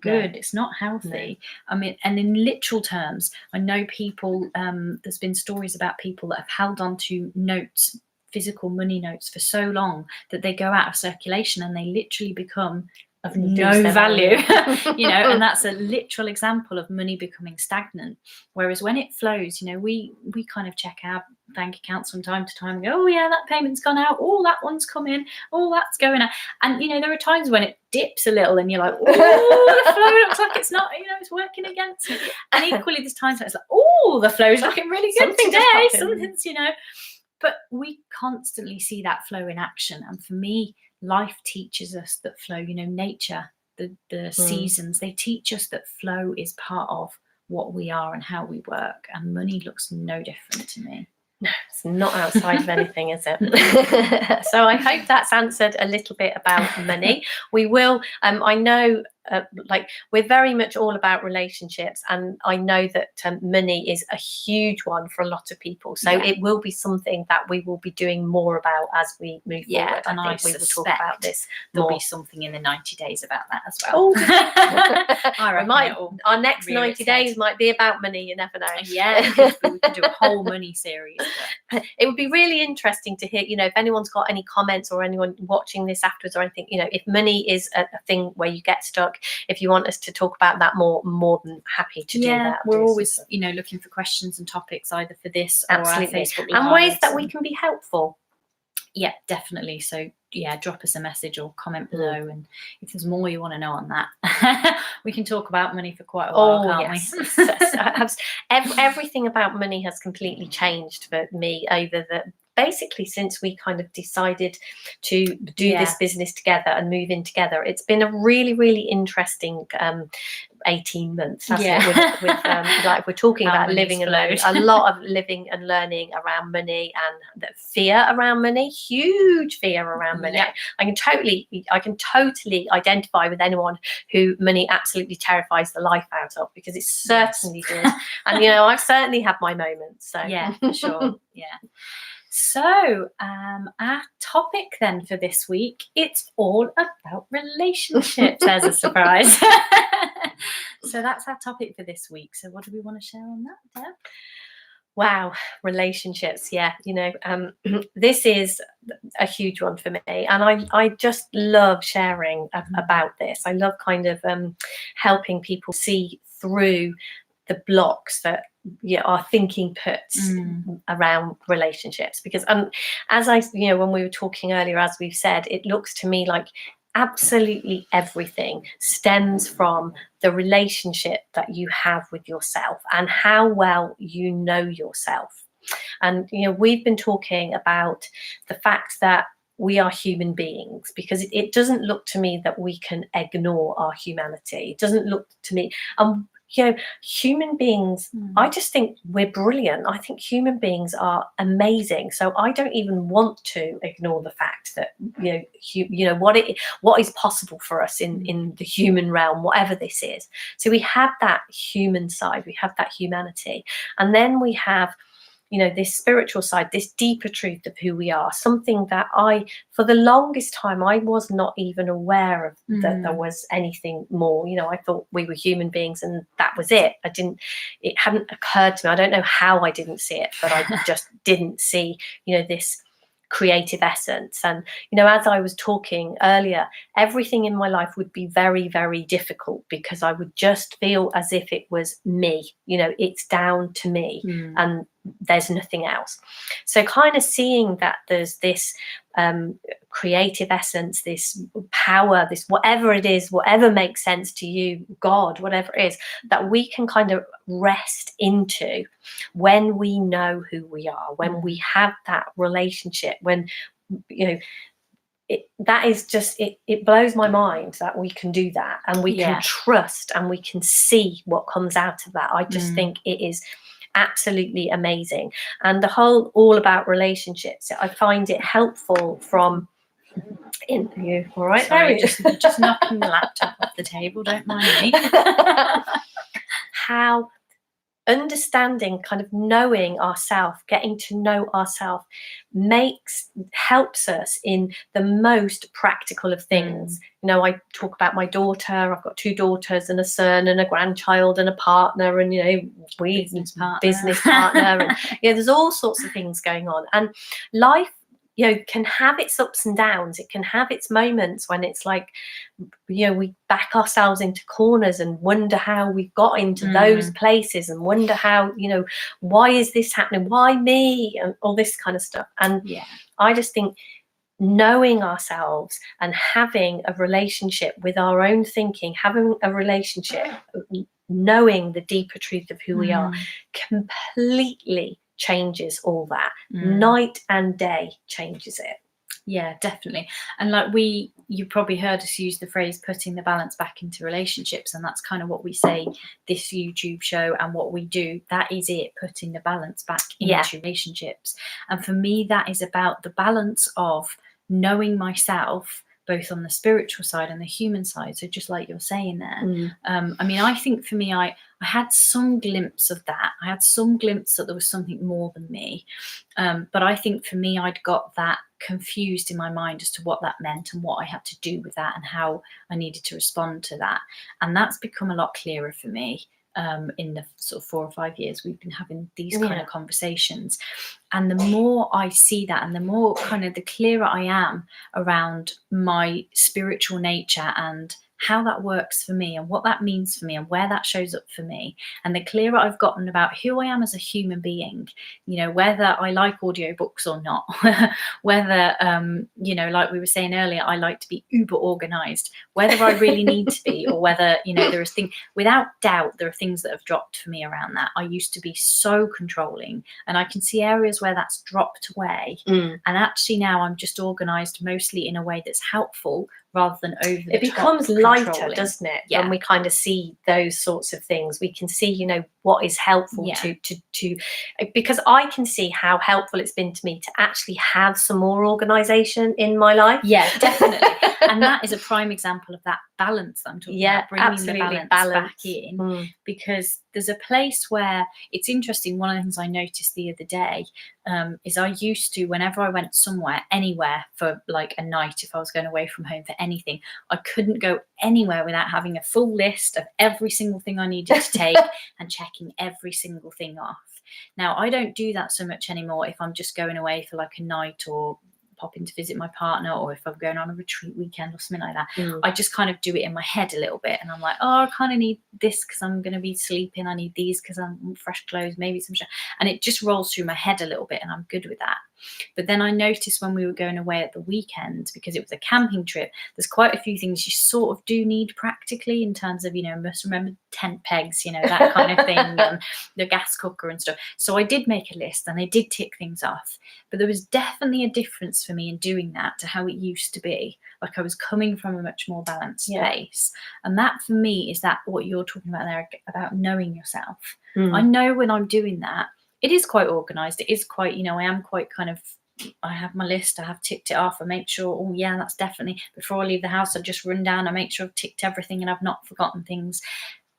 good. It's not healthy. I mean, and in literal terms, I know people, there's been stories about people that have held on to notes, physical money notes, for so long that they go out of circulation and they literally become of no value. And that's a literal example of money becoming stagnant. Whereas when it flows, we kind of check our bank accounts from time to time and go, oh yeah, that payment's gone out, oh that one's come in, oh that's going out. And there are times when it dips a little and you're like, oh, the flow looks like it's not, it's working against me. And equally there's times when it's like, oh, the flow's looking really good today, something's, but we constantly see that flow in action. And for me, life teaches us that flow, nature, the seasons, they teach us that flow is part of what we are and how we work. And money looks no different to me. No, it's not outside of anything, is it? So I hope that's answered a little bit about money. We will, I know, we're very much all about relationships, and I know that money is a huge one for a lot of people. So it will be something that we will be doing more about as we move forward. And I think we will talk about this. There'll be something in the 90 days about that as well. Our next 90 days might be about money. You never know. Yeah, we could do a whole money series. But it would be really interesting to hear, if anyone's got any comments, or anyone watching this afterwards or anything, if money is a thing where you get stuck, if you want us to talk about that more than happy to do that. We're always, looking for questions and topics either for this or our Facebook Live, and ways that we can be helpful. Yeah, definitely. So drop us a message or comment below, and if there's more you want to know on that, we can talk about money for quite a while, can't we? Everything about money has completely changed for me over basically since we kind of decided to do this business together and move in together. It's been a really, really interesting 18 months, hasn't it? With like we're talking about living and learning, a lot of living and learning around money, and the fear around money, huge fear around money. I can totally identify with anyone who money absolutely terrifies the life out of, because it certainly does. And I've certainly had my moments. So for sure. So our topic then for this week, it's all about relationships. As a surprise. So that's our topic for this week. So what do we want to share on that, Deb? Wow, relationships. Yeah, this is a huge one for me, and I just love sharing about this. I love kind of helping people see through the blocks that our thinking puts around relationships, because as I when we were talking earlier, as we've said, it looks to me like absolutely everything stems from the relationship that you have with yourself and how well you know yourself. And we've been talking about the fact that we are human beings, because it doesn't look to me that we can ignore our humanity. It doesn't look to me human beings, I just think we're brilliant. I think human beings are amazing. So I don't even want to ignore the fact that what is possible for us in the human realm, whatever this is. So we have that human side, we have that humanity, and then we have this spiritual side, this deeper truth of who we are, something that for the longest time, I was not even aware of, that there was anything more. I thought we were human beings and that was it. It hadn't occurred to me. I don't know how I didn't see it, but I just didn't see, this creative essence. And as I was talking earlier, everything in my life would be very, very difficult, because I would just feel as if it was me. It's down to me, and there's nothing else. So kind of seeing that there's this creative essence, this power, this whatever it is, whatever makes sense to you, God, whatever it is, that we can kind of rest into when we know who we are, when we have that relationship, when that is just it blows my mind that we can do that, and we can trust, and we can see what comes out of that. I just think it is absolutely amazing. And the whole all about relationships, I find it helpful from you all right? Sorry, just knocking the laptop off the table, don't mind me. How understanding, kind of knowing ourselves, getting to know ourselves, helps us in the most practical of things. I talk about my daughter. I've got 2 daughters and a son and a grandchild and a partner, and business partner and there's all sorts of things going on. And life can have its ups and downs. It can have its moments when it's like we back ourselves into corners and wonder how we got into those places, and wonder how why is this happening, why me, and all this kind of stuff. And I just think knowing ourselves and having a relationship with our own thinking, having a relationship, knowing the deeper truth of who we are, completely changes all that. Night and day changes it. Yeah, definitely. And like you probably heard us use the phrase putting the balance back into relationships, and that's kind of what we say this YouTube show and what we do. That is it, putting the balance back into relationships. And for me, that is about the balance of knowing myself, both on the spiritual side and the human side. So just like you're saying there, I think for me, I had some glimpse of that. I had some glimpse that there was something more than me. But I think for me, I'd got that confused in my mind as to what that meant and what I had to do with that and how I needed to respond to that. And that's become a lot clearer for me in the sort of 4 or 5 years we've been having these kind of conversations. And the more I see that, and the more kind of the clearer I am around my spiritual nature and how that works for me and what that means for me and where that shows up for me, and the clearer I've gotten about who I am as a human being, whether I like audiobooks or not, whether like we were saying earlier, I like to be uber organized, whether I really need to be, or whether there is things, without doubt there are things that have dropped for me around that. I used to be so controlling, and I can see areas where that's dropped away, and actually now I'm just organized mostly in a way that's helpful rather than over the It becomes lighter, controlling. doesn't it? When we kind of see those sorts of things, we can see, what is helpful Yeah. to because I can see how helpful it's been to me to actually have some more organization in my life. Yeah, definitely. And that is a prime example of that balance that I'm talking about, bringing absolutely, the balance back in. Because there's a place where it's interesting. One of the things I noticed the other day is I used to, whenever I went somewhere, anywhere for like a night, if I was going away from home for anything, I couldn't go anywhere without having a full list of every single thing I needed to take and checking every single thing off. Now, I don't do that so much anymore if I'm just going away for like a night or popping to visit my partner, or if I'm going on a retreat weekend or something like that. I just kind of do it in my head a little bit, and I'm like, oh, I kind of need this because I'm going to be sleeping. I need these because I'm fresh clothes, maybe some and it just rolls through my head a little bit, and I'm good with that. But then I noticed when we were going away at the weekend, because it was a camping trip, there's quite a few things you sort of do need practically in terms of, must remember tent pegs, that kind of thing, and the gas cooker and stuff. So I did make a list and I did tick things off. But there was definitely a difference for me in doing that to how it used to be. Like I was coming from a much more balanced space. And that for me is that what you're talking about there, about knowing yourself. I know when I'm doing that, it is quite organized. It is quite, I am quite kind of, I have my list, I have ticked it off. I make sure, oh yeah, that's definitely, before I leave the house, I just run down, I make sure I've ticked everything and I've not forgotten things.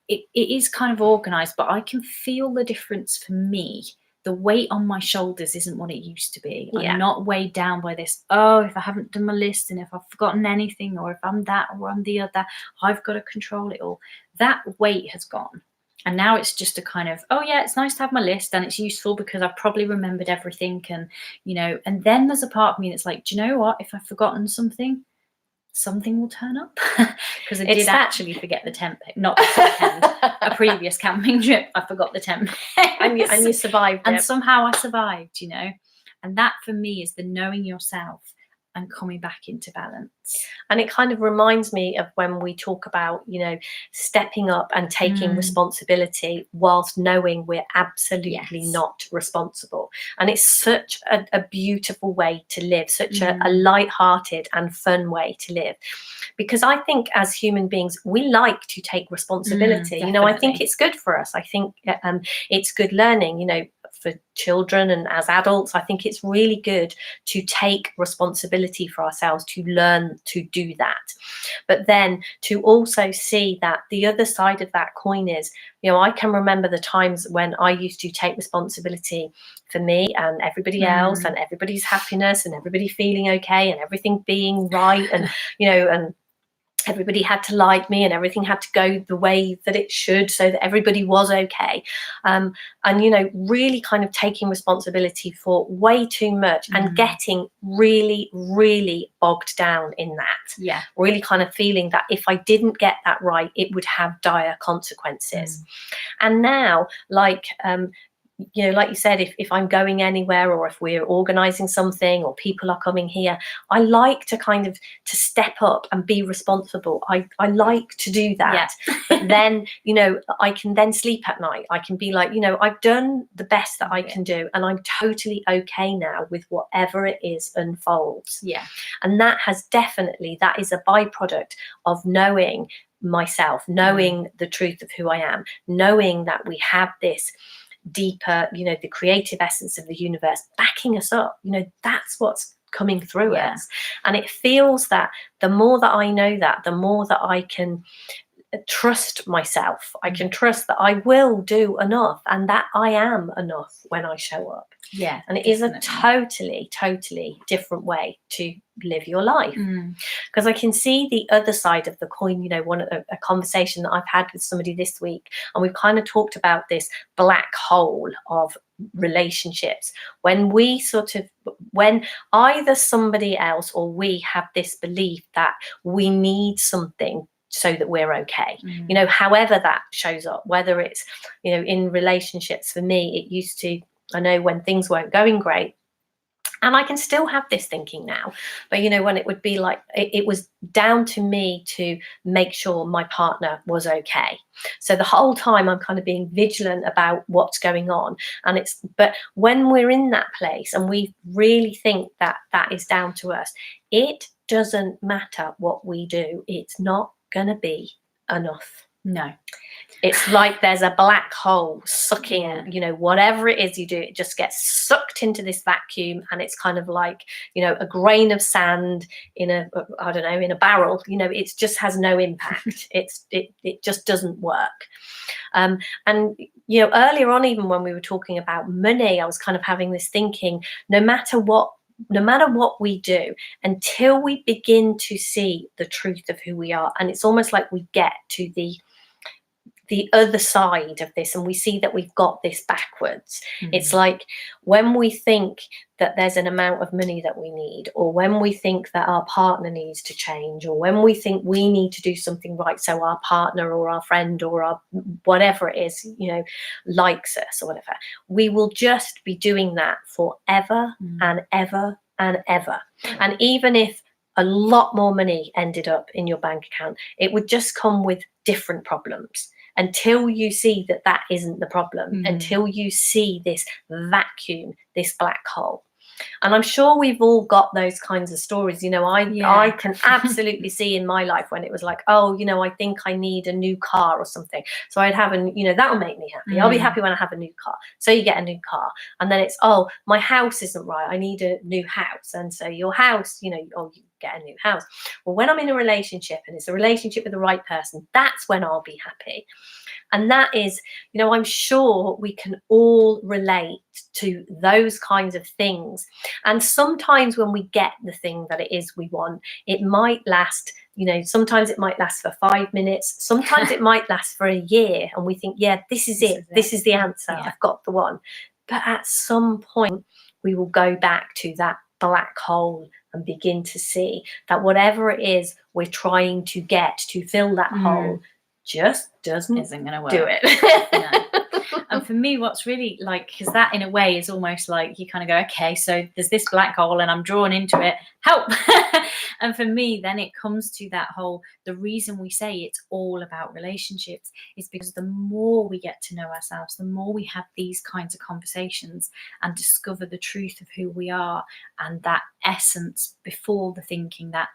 It is kind of organized, but I can feel the difference for me. The weight on my shoulders isn't what it used to be. I'm not weighed down by this, if I haven't done my list and if I've forgotten anything, or if I'm that or I'm the other, I've got to control it all. That weight has gone. And now it's just a kind of, it's nice to have my list and it's useful because I've probably remembered everything. And, and then there's a part of me that's like, do you know what? If I've forgotten something will turn up. Because I did actually forget the tent peg, not this weekend, a previous camping trip. I forgot the tent peg. And you survived and somehow I survived, And that for me is the knowing yourself and coming back into balance. And it kind of reminds me of when we talk about, stepping up and taking responsibility whilst knowing we're absolutely not responsible. And it's such a beautiful way to live, such a light-hearted and fun way to live. Because I think as human beings, we like to take responsibility. I think it's good for us. I think it's good learning, for children and as adults. I think it's really good to take responsibility for ourselves, to learn to do that. But then to also see that the other side of that coin is, I can remember the times when I used to take responsibility for me and everybody else and everybody's happiness and everybody feeling okay and everything being right and, and everybody had to like me and everything had to go the way that it should so that everybody was okay. And, really kind of taking responsibility for way too much and getting really, really bogged down in that. Yeah. Really kind of feeling that if I didn't get that right, it would have dire consequences. And now, like you said, if I'm going anywhere or if we're organizing something or people are coming here, I like to kind of to step up and be responsible. I like to do that. But then, I can then sleep at night. I can be like, I've done the best that I can do and I'm totally okay now with whatever it is unfolds. Yeah. And that is a byproduct of knowing myself, knowing the truth of who I am, knowing that we have this deeper, the creative essence of the universe backing us up. That's what's coming through us. And it feels that the more that I know that, the more that I can trust myself. I can trust that I will do enough and that I am enough when I show up. Yeah. And it is a totally, totally different way to live your life. Because I can see the other side of the coin, a conversation that I've had with somebody this week, and we've kind of talked about this black hole of relationships when either somebody else or we have this belief that we need something so that we're okay, however that shows up, whether it's, in relationships. For me, it used to, I know when things weren't going great, and I can still have this thinking now, but when it would be like, it was down to me to make sure my partner was okay. So the whole time I'm kind of being vigilant about what's going on. But when we're in that place and we really think that that is down to us, it doesn't matter what we do. It's not going to be enough. No. It's like there's a black hole sucking, Yeah. you know, whatever it is you do, it just gets sucked into this vacuum, and it's kind of like, you know, a grain of sand in a, I don't know, in a barrel. You know, it just has no impact. It just doesn't work. And you know, earlier on, even when we were talking about money, I was kind of having this thinking: no matter what we do, until we begin to see the truth of who we are, and it's almost like we get to the other side of this and we see that we've got this backwards. It's like when we think that there's an amount of money that we need, or when we think that our partner needs to change, or when we think we need to do something right so our partner or our friend or our whatever it is, you know, likes us or whatever, we will just be doing that forever and ever and ever. And even if a lot more money ended up in your bank account, it would just come with different problems, until you see that that isn't the problem, until you see this vacuum, this black hole. And I'm sure we've all got those kinds of stories. You know, I can absolutely see in my life when it was like, oh, you know, I think I need a new car or something. So I'd have you know, that'll make me happy. I'll be happy when I have a new car. So you get a new car. And then it's, oh, my house isn't right. I need a new house. And so your house, you know, oh, you get a new house. Well, when I'm in a relationship and it's a relationship with the right person, that's when I'll be happy. And that is, you know, I'm sure we can all relate to those kinds of things. And sometimes when we get the thing that it is we want, it might last, you know, sometimes it might last for 5 minutes. Sometimes it might last for a year. And we think, yeah, this is it. This is the answer. Yeah. I've got the one. But at some point, we will go back to that black hole and begin to see that whatever it is we're trying to get to fill that hole just isn't going to work. Do it. No. And for me, what's really like, because that in a way is almost like you kind of go, okay, so there's this black hole and I'm drawn into it, help. And for me, then it comes to that whole, the reason we say it's all about relationships is because the more we get to know ourselves, the more we have these kinds of conversations and discover the truth of who we are, and that essence before the thinking, that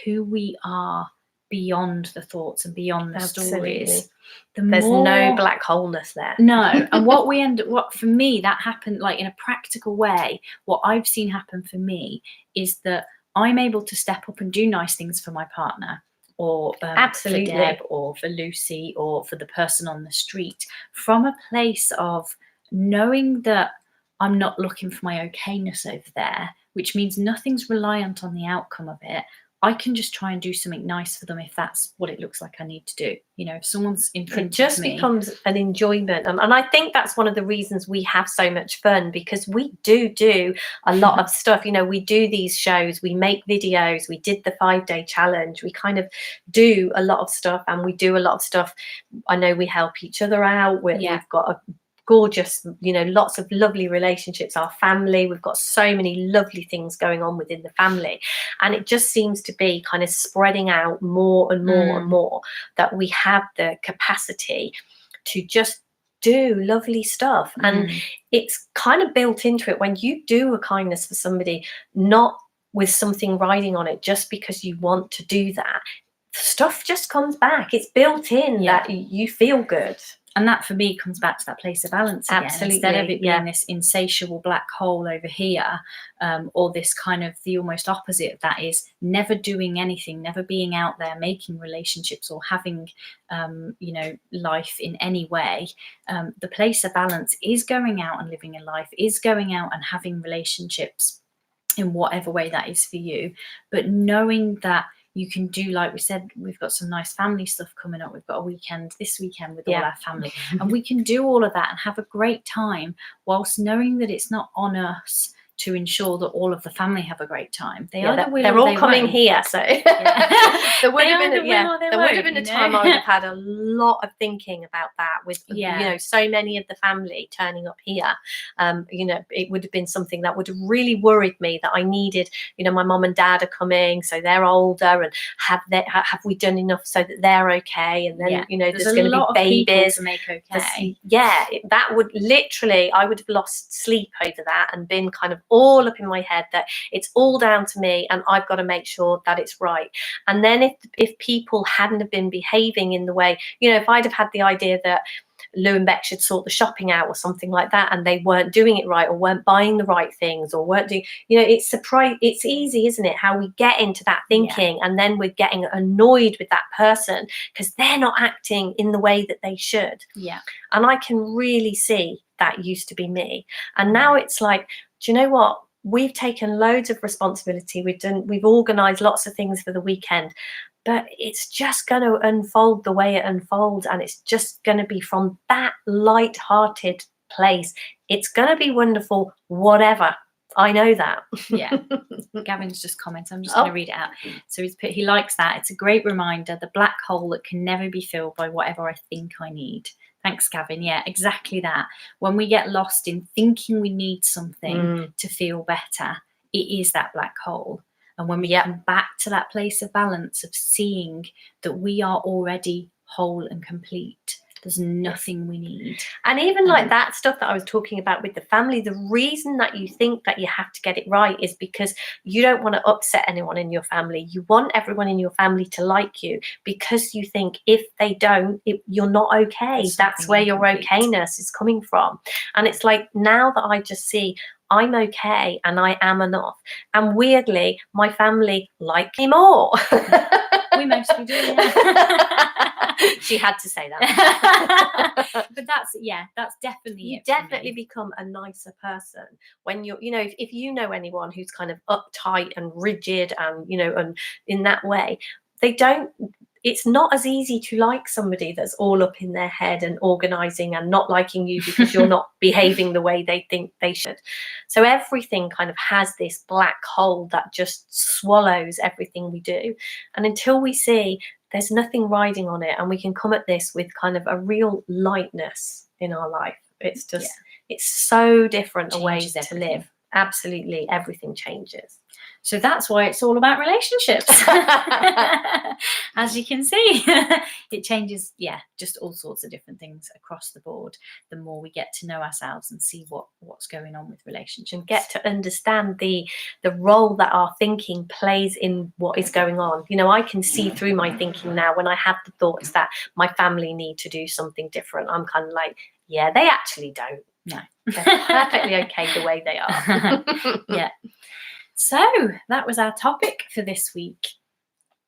who we are beyond the thoughts and beyond the stories. There's no black holeness there. No. And what for me, that happened like in a practical way, what I've seen happen for me is that I'm able to step up and do nice things for my partner, or for Deb, or for Lucy, or for the person on the street, from a place of knowing that I'm not looking for my okayness over there, which means nothing's reliant on the outcome of it. I can just try and do something nice for them if that's what it looks like I need to do. You know, if someone's in front of me, it just becomes an enjoyment. And I think that's one of the reasons we have so much fun, because we do a lot of stuff. You know, we do these shows, we make videos, we did the 5-day challenge, we kind of do a lot of stuff, and we do a lot of stuff. I know we help each other out. We've got a gorgeous, you know, lots of lovely relationships, our family, we've got so many lovely things going on within the family, and it just seems to be kind of spreading out more and more and more, that we have the capacity to just do lovely stuff. And it's kind of built into it. When you do a kindness for somebody, not with something riding on it, just because you want to do that, stuff just comes back. It's built in that you feel good. And that for me comes back to that place of balance again. Absolutely. Instead of it being this insatiable black hole over here, or this kind of, the almost opposite of that is never doing anything, never being out there making relationships or having, you know, life in any way. The place of balance is going out and living a life, is going out and having relationships in whatever way that is for you. But knowing that you can do, like we said, we've got some nice family stuff coming up. We've got a weekend this weekend with all our family, and we can do all of that and have a great time, whilst knowing that it's not on us to ensure that all of the family have a great time. They're all coming here, so there would have been a time I would have had a lot of thinking about that, with you know, so many of the family turning up here. You know, it would have been something that would have really worried me, that I needed, you know, my mum and dad are coming, so they're older, and have we done enough so that they're okay? And then you know, there's going to be babies to make okay. That would literally, I would have lost sleep over that and been kind of all up in my head that it's all down to me and I've got to make sure that it's right. And then if people hadn't have been behaving in the way, you know, if I'd have had the idea that Lou and Bec should sort the shopping out or something like that, and they weren't doing it right or weren't buying the right things or weren't doing, you know, it's easy, isn't it, how we get into that thinking, and then we're getting annoyed with that person because they're not acting in the way that they should. And I can really see that used to be me, and now it's like, do you know what, we've taken loads of responsibility, we've organized lots of things for the weekend, but it's just going to unfold the way it unfolds, and it's just going to be from that light-hearted place. It's going to be wonderful, whatever. I know that. Gavin's just commented. I'm just going to read it out. So he's put, he likes that. It's a great reminder, the black hole that can never be filled by whatever I think I need. Thanks, Gavin. Yeah, exactly that. When we get lost in thinking we need something to feel better, it is that black hole. And when we come back to that place of balance of seeing that we are already whole and complete, there's nothing we need. And even like that stuff that I was talking about with the family, the reason that you think that you have to get it right is because you don't want to upset anyone in your family. You want everyone in your family to like you, because you think if they don't, you're not okay. That's where your okayness is coming from. And it's like, now that I just see I'm okay and I am enough, and weirdly my family like me more. We mostly do. She had to say that. But that's definitely you definitely become a nicer person when you're, you know, if you know anyone who's kind of uptight and rigid and, you know, and in that way, it's not as easy to like somebody that's all up in their head and organizing and not liking you because you're not behaving the way they think they should. So everything kind of has this black hole that just swallows everything we do. And until we see there's nothing riding on it and we can come at this with kind of a real lightness in our life, it's just, it's so different a way to live. Absolutely, everything changes. So that's why it's all about relationships. As you can see, it changes, just all sorts of different things across the board. The more we get to know ourselves and see what's going on with relationships. And get to understand the role that our thinking plays in what is going on. You know, I can see through my thinking now when I have the thoughts that my family need to do something different. I'm kind of like, yeah, they actually don't. No. They're perfectly okay the way they are. So that was our topic for this week.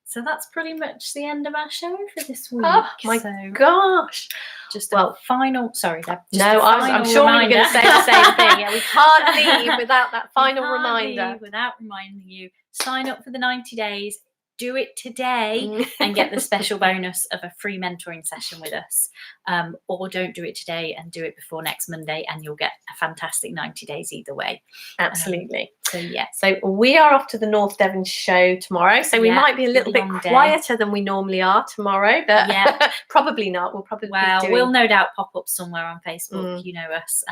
So that's pretty much the end of our show for this week. Oh my gosh. Just a final, sorry, Deb. I'm sure we were going to say the same thing. Yeah, we can't leave without that final reminder. Without reminding you, sign up for the 90 days. Do it today and get the special bonus of a free mentoring session with us. Or don't do it today and do it before next Monday, and you'll get a fantastic 90 days either way. Absolutely. So we are off to the North Devon show tomorrow. So we might be a little bit quieter than we normally are tomorrow, but probably not. We'll no doubt pop up somewhere on Facebook. You know us.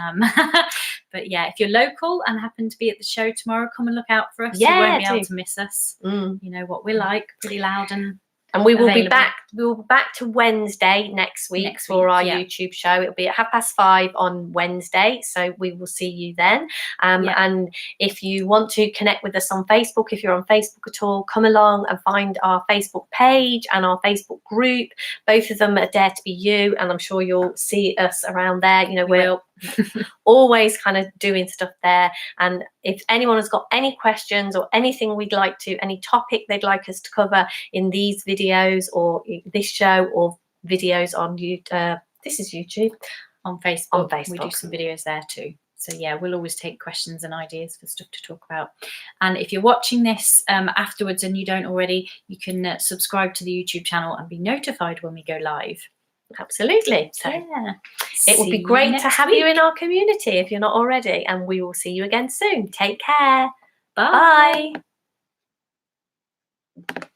But if you're local and happen to be at the show tomorrow, come and look out for us. You won't be able to miss us. You know what we're like, pretty loud and we will be back. We will be back to Wednesday next week for our YouTube show. It'll be at 5:30 on Wednesday, so we will see you then. And if you want to connect with us on Facebook, if you're on Facebook at all, come along and find our Facebook page and our Facebook group. Both of them are Dare to Be You, and I'm sure you'll see us around there. You know, we're always kind of doing stuff there. And if anyone has got any questions or anything any topic they'd like us to cover in these videos or this show or videos on YouTube, this is YouTube, on Facebook. We do some videos there too. So we'll always take questions and ideas for stuff to talk about. And if you're watching this afterwards and you don't already, you can subscribe to the YouTube channel and be notified when we go live. Absolutely. So it would be great to have you in our community if you're not already, and we will see you again soon. Take care. Bye. Bye.